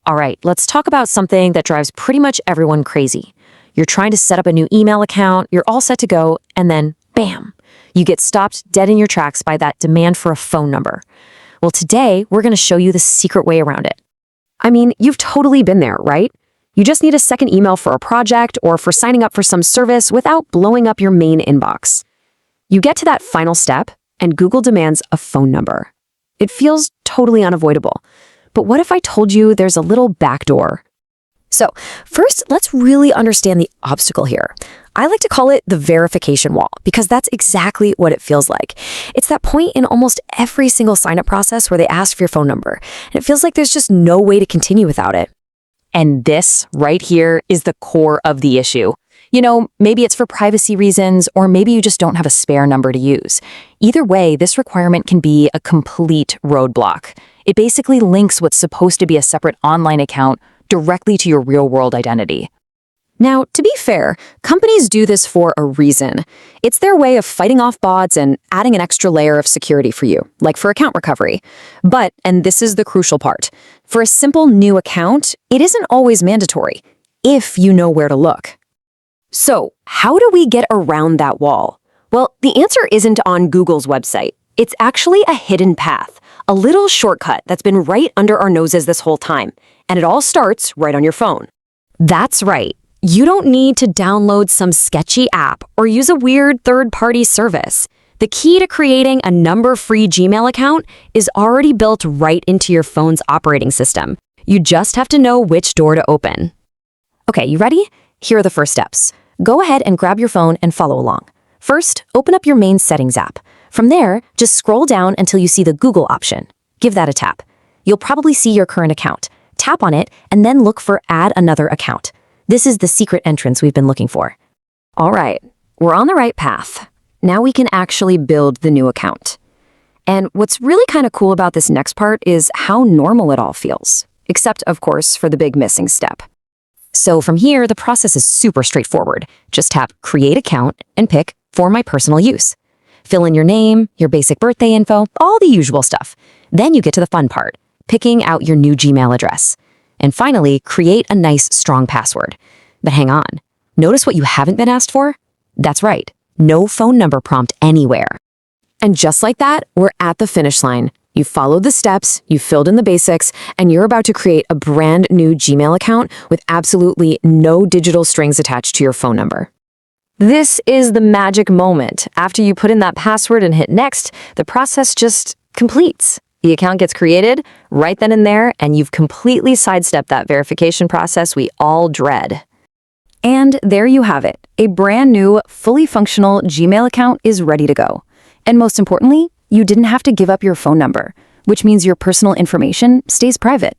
All right, let's talk about something that drives pretty much everyone crazy. You're trying to set up a new email account, you're all set to go, and then, bam, you get stopped dead in your tracks by that demand for a phone number. Well, today, we're going to show you the secret way around it. I mean, you've totally been there, right? You just need a second email for a project or for signing up for some service without blowing up your main inbox. You get to that final step, and Google demands a phone number. It feels totally unavoidable. But what if I told you there's a little backdoor? So, first, let's really understand the obstacle here. I like to call it the verification wall because that's exactly what it feels like. It's that point in almost every single sign-up process where they ask for your phone number, and it feels like there's just no way to continue without it. And this right here is the core of the issue. You know, maybe it's for privacy reasons, or maybe you just don't have a spare number to use. Either way, this requirement can be a complete roadblock. It basically links what's supposed to be a separate online account directly to your real-world identity. Now, to be fair, companies do this for a reason. It's their way of fighting off bots and adding an extra layer of security for you, like for account recovery. But, and this is the crucial part, for a simple new account, it isn't always mandatory, if you know where to look. So, how do we get around that wall? Well, the answer isn't on Google's website. It's actually a hidden path, a little shortcut that's been right under our noses this whole time, and it all starts right on your phone. That's right. You don't need to download some sketchy app or use a weird third-party service. The key to creating a number-free Gmail account is already built right into your phone's operating system. You just have to know which door to open. Okay, you ready? Here are the first steps. Go ahead and grab your phone and follow along. First, open up your main settings app. From there, just scroll down until you see the Google option. Give that a tap. You'll probably see your current account. Tap on it and then look for Add Another Account. This is the secret entrance we've been looking for. All right, we're on the right path. Now we can actually build the new account. And what's really kind of cool about this next part is how normal it all feels, except, of course, for the big missing step. So from here, the process is super straightforward. Just tap Create Account and pick For My Personal Use. Fill in your name, your basic birthday info, all the usual stuff. Then you get to the fun part, picking out your new Gmail address. And finally, create a nice, strong password. But hang on, notice what you haven't been asked for? That's right, no phone number prompt anywhere. And just like that, we're at the finish line. You followed the steps, you filled in the basics, and you're about to create a brand new Gmail account with absolutely no digital strings attached to your phone number. This is the magic moment. After you put in that password and hit next, the process just completes. The account gets created right then and there, and you've completely sidestepped that verification process we all dread. And there you have it. A brand new, fully functional Gmail account is ready to go. And most importantly, you didn't have to give up your phone number, which means your personal information stays private.